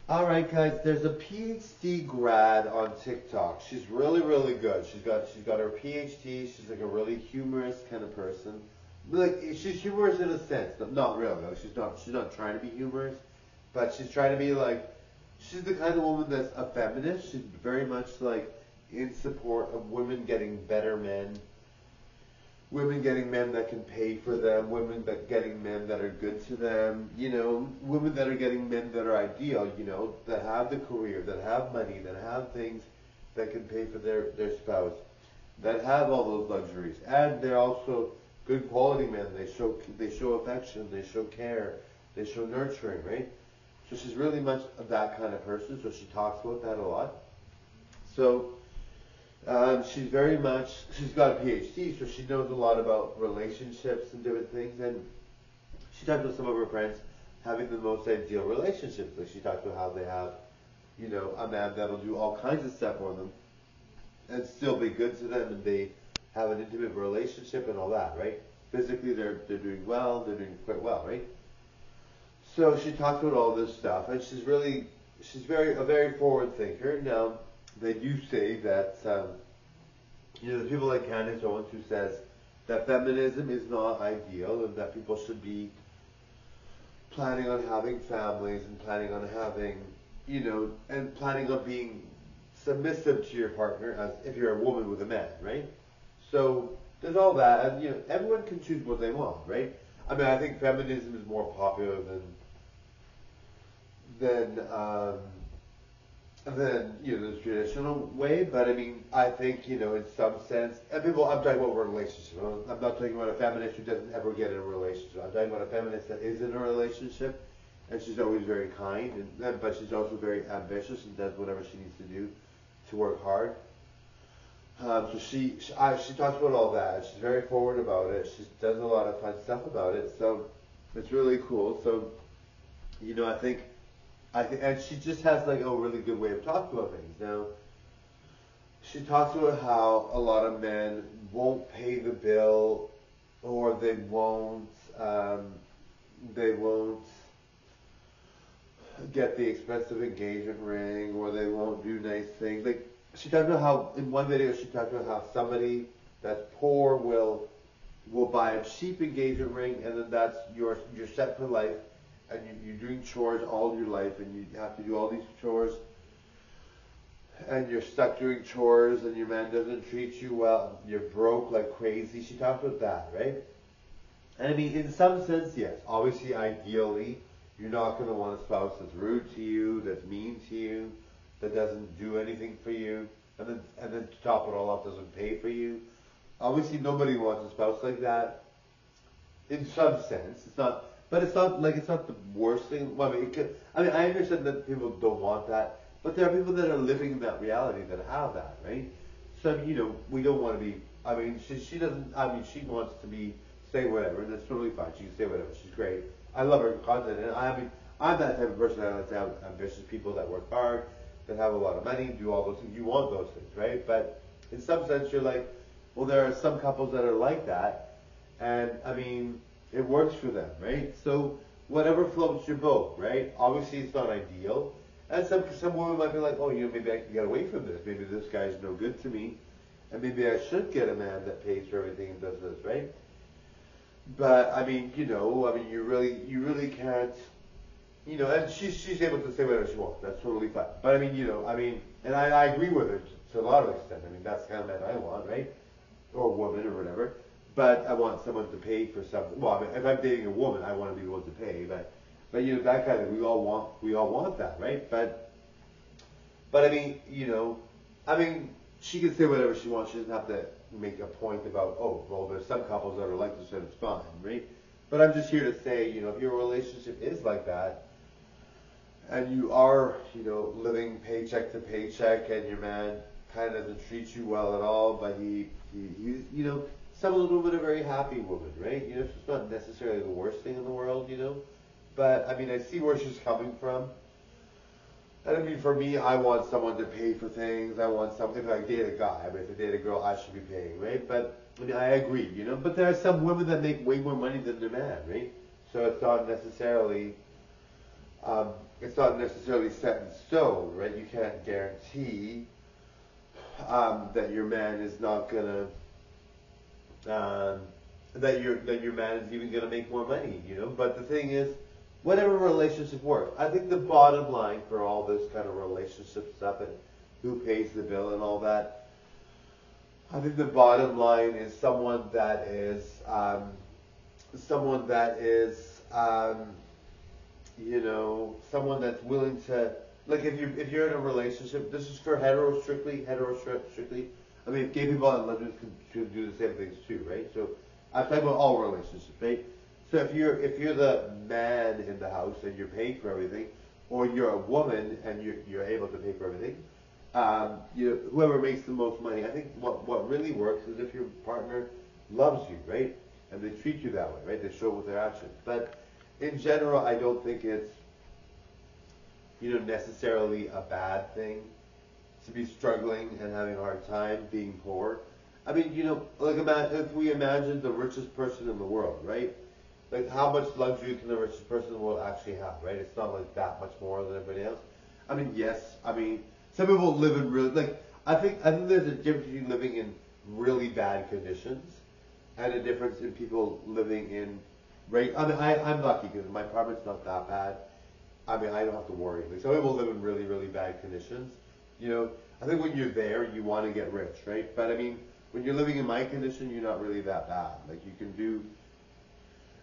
All right, guys. There's a PhD grad on TikTok. She's really, really good. She's got her PhD. She's like a really humorous kind of person. Like she's humorous in a sense, but not really. Like she's not trying to be humorous, but she's trying to be like she's the kind of woman that's a feminist. She's very much like in support of women getting better men, women getting men that can pay for them, women that getting men that are good to them, women that are getting men that are ideal, that have the career, that have money, that have things that can pay for their spouse, that have all those luxuries, and they're also good quality men. They show affection, they show care, they show nurturing, right? So she's really much that kind of person. So she talks about that a lot. So she's got a PhD, so she knows a lot about relationships and different things. And she talked with some of her friends having the most ideal relationships. Like she talked about how they have, a man that'll do all kinds of stuff for them and still be good to them, and they have an intimate relationship and all that, right? Physically, they're doing well. They're doing quite well, right? So she talked about all this stuff, and she's a very forward thinker. Now, they do say that the people like Candace Owens who says that feminism is not ideal and that people should be planning on having families and planning on having, and planning on being submissive to your partner as if you're a woman with a man, right? So there's all that, and everyone can choose what they want, right? I mean, I think feminism is more popular than the traditional way. But I mean, I think in some sense, and people, I'm talking about relationships. I'm not talking about a feminist who doesn't ever get in a relationship. I'm talking about a feminist that is in a relationship, and she's always very kind, but she's also very ambitious and does whatever she needs to do to work hard. So she talks about all that. She's very forward about it. She does a lot of fun stuff about it. So it's really cool. So I think, and she just has like a really good way of talking about things. Now, she talks about how a lot of men won't pay the bill, or they won't get the expensive engagement ring, or they won't do nice things. Like she talked about how in one video she talked about how somebody that's poor will buy a cheap engagement ring, and then that's you're set for life, and you're doing chores all your life, and you have to do all these chores, and you're stuck doing chores, and your man doesn't treat you well, you're broke like crazy. She talked about that, right? And I mean, in some sense, yes. Obviously, ideally, you're not going to want a spouse that's rude to you, that's mean to you, that doesn't do anything for you, and then to top it all off, doesn't pay for you. Obviously, nobody wants a spouse like that. In some sense, it's not, but it's not the worst thing. Well, I mean, I understand that people don't want that, but there are people that are living in that reality that have that, right? So we don't want to be. I mean, she doesn't. I mean, she wants to be say whatever, and that's totally fine. She can say whatever. She's great. I love her content, and I mean, I'm that type of person. I like to have ambitious people that work hard, that have a lot of money, do all those things. You want those things, right? But in some sense, you're like, well, there are some couples that are like that, and I mean, it works for them, right? So whatever floats your boat, right? Obviously, it's not ideal, and some women might be like, oh, maybe I can get away from this. Maybe this guy's no good to me, and maybe I should get a man that pays for everything and does this, right? But I mean, you really can't, and she's able to say whatever she wants. That's totally fine. But I mean, and I agree with her to a lot of extent. I mean, that's the kind of man I want, right? Or woman or whatever. But I want someone to pay for something. Well, I mean, if I'm dating a woman, I want to be the one to pay. But that kind of, we all want that, right? But I mean, she can say whatever she wants. She doesn't have to make a point about, oh, well, there's some couples that are like this and it's fine, right? But I'm just here to say, if your relationship is like that, and you are, living paycheck to paycheck, and your man kind of doesn't treat you well at all, but some of the women are very happy women, right? So it's not necessarily the worst thing in the world. But I mean, I see where she's coming from. And I mean, for me, I want someone to pay for things. I want something. If I date a guy, I mean, if I date a girl, I should be paying, right? But I mean, I agree. But there are some women that make way more money than their man, right? So it's not necessarily, it's not necessarily set in stone, right? You can't guarantee that your man is not gonna that your man is even gonna make more money, you know. But the thing is, whatever relationship works. I think the bottom line for all this kind of relationship stuff and who pays the bill and all that, I think the bottom line is someone that is you know, someone that's willing to, like, if you're in a relationship, this is for strictly. I mean, gay people and lesbians can do the same things too, right? So I'm talking about all relationships, right? So if you're the man in the house and you're paying for everything, or you're a woman and you're able to pay for everything, whoever makes the most money. I think what really works is if your partner loves you, right, and they treat you that way, right? They show it with their actions. But in general, I don't think it's, you know, necessarily a bad thing to be struggling and having a hard time being poor. I mean, you know, like if we imagine the richest person in the world, right? Like, how much luxury can the richest person in the world actually have, right? It's not like that much more than everybody else. I mean, yes. I mean, some people live in really, like, I think there's a difference between living in really bad conditions and a difference in people living in, right? I mean, I'm lucky because my apartment's not that bad. I mean, I don't have to worry. Like, some people live in really, really bad conditions. You know, I think when you're there, you want to get rich, right? But I mean, when you're living in my condition, you're not really that bad. Like, you can do.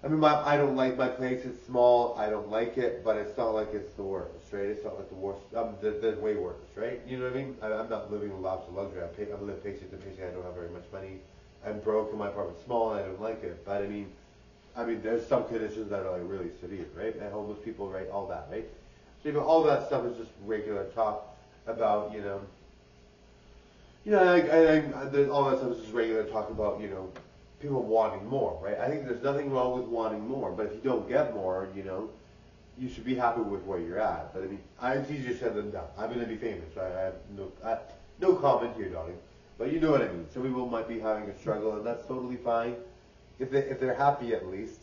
I mean, I don't like my place. It's small. I don't like it, but it's not like it's the worst, right? It's not like the worst. There's way worse, right? You know what I mean? I'm not living in lots of luxury. I live paycheck to paycheck. I don't have very much money. I'm broke, and my apartment's small, and I don't like it. But I mean, there's some conditions that are like really severe, right? And homeless people, right? All that, right? So, you know, all that stuff is just regular talk about, all that stuff is just regular talk about, people wanting more, right? I think there's nothing wrong with wanting more, but if you don't get more, you should be happy with where you're at. But I mean, it's easier said than done. I'm going to be famous, right? I have no comment here, darling. But you know what I mean. Some people might be having a struggle, and that's totally fine. If they're happy, at least,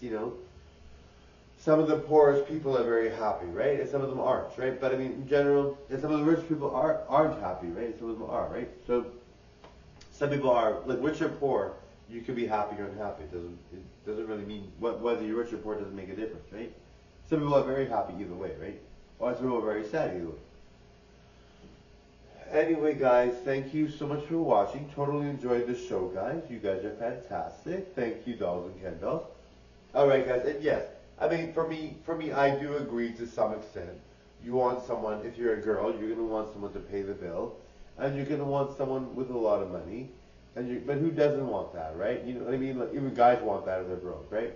Some of the poorest people are very happy, right? And some of them aren't, right? But I mean, in general, and some of the rich people aren't happy, right? And some of them are, right? So some people are, like, rich or poor, you can be happy or unhappy. It doesn't really mean whether you're rich or poor doesn't make a difference, right? Some people are very happy either way, right? Or some people are very sad either way. Anyway, guys, thank you so much for watching. Totally enjoyed the show, guys. You guys are fantastic. Thank you, dolls and Ken dolls. All right, guys, and yes, I mean, for me, I do agree to some extent. You want someone, if you're a girl, you're gonna want someone to pay the bill, and you're gonna want someone with a lot of money. But who doesn't want that, right? You know what I mean? Like, even guys want that if they're broke, right?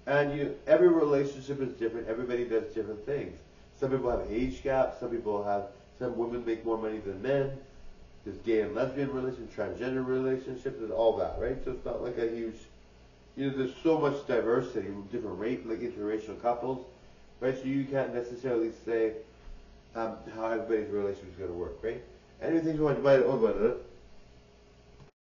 And every relationship is different. Everybody does different things. Some people have age gaps. Some women make more money than men. There's gay and lesbian relationships, transgender relationships, and all that, right? So it's not like a huge, there's so much diversity, different like interracial couples, right? So you can't necessarily say how everybody's relationship is going to work, right? Anything you want to buy,